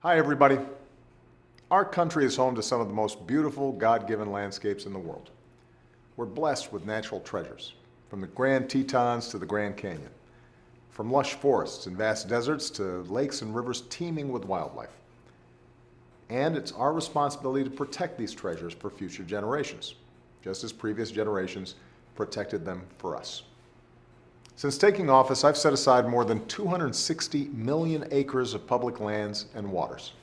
Hi, everybody. Our country is home to some of the most beautiful God-given landscapes in the world. We're blessed with natural treasures, from the Grand Tetons to the Grand Canyon, from lush forests and vast deserts to lakes and rivers teeming with wildlife. And it's our responsibility to protect these treasures for future generations, just as previous generations protected them for us. Since taking office, I've set aside more than 260 million acres of public lands and waters,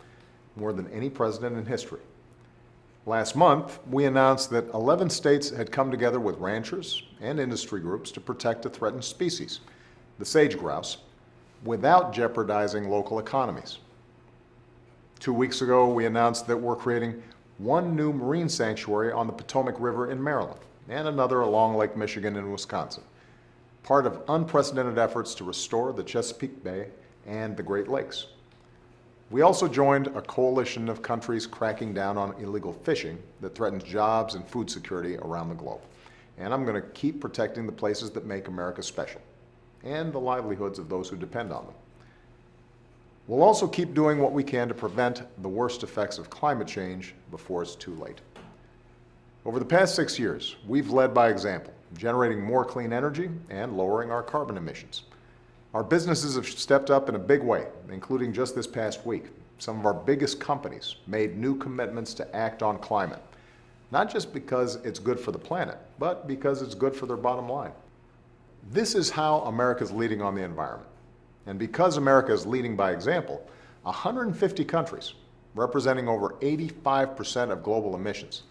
more than any president in history. Last month, we announced that 11 states had come together with ranchers and industry groups to protect a threatened species, the sage grouse, without jeopardizing local economies. 2 weeks ago, we announced that we're creating one new marine sanctuary on the Potomac River in Maryland and another along Lake Michigan in Wisconsin, part of unprecedented efforts to restore the Chesapeake Bay and the Great Lakes. We also joined a coalition of countries cracking down on illegal fishing that threatens jobs and food security around the globe. And I'm going to keep protecting the places that make America special and the livelihoods of those who depend on them. We'll also keep doing what we can to prevent the worst effects of climate change before it's too late. Over the past 6 years, we've led by example, generating more clean energy and lowering our carbon emissions. Our businesses have stepped up in a big way, including just this past week. Some of our biggest companies made new commitments to act on climate, not just because it's good for the planet, but because it's good for their bottom line. This is how America's leading on the environment. And because America is leading by example, 150 countries, representing over 85% of global emissions,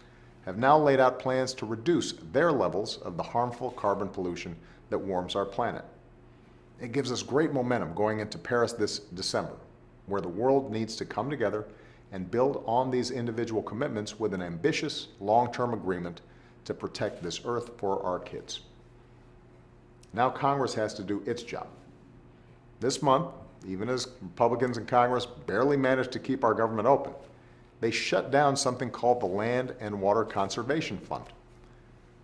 have now laid out plans to reduce their levels of the harmful carbon pollution that warms our planet. It gives us great momentum going into Paris this December, where the world needs to come together and build on these individual commitments with an ambitious long-term agreement to protect this earth for our kids. Now Congress has to do its job. This month, even as Republicans in Congress barely managed to keep our government open, they shut down something called the Land and Water Conservation Fund.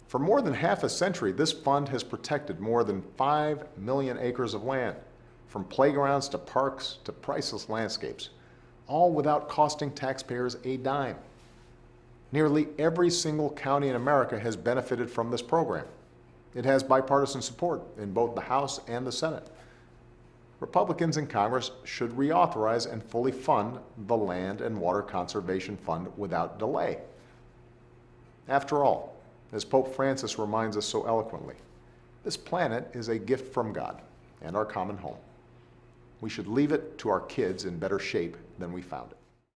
For more than half a century, this fund has protected more than 5 million acres of land, from playgrounds to parks to priceless landscapes, all without costing taxpayers a dime. Nearly every single county in America has benefited from this program. It has bipartisan support in both the House and the Senate. Republicans in Congress should reauthorize and fully fund the Land and Water Conservation Fund without delay. After all, as Pope Francis reminds us so eloquently, this planet is a gift from God and our common home. We should leave it to our kids in better shape than we found it.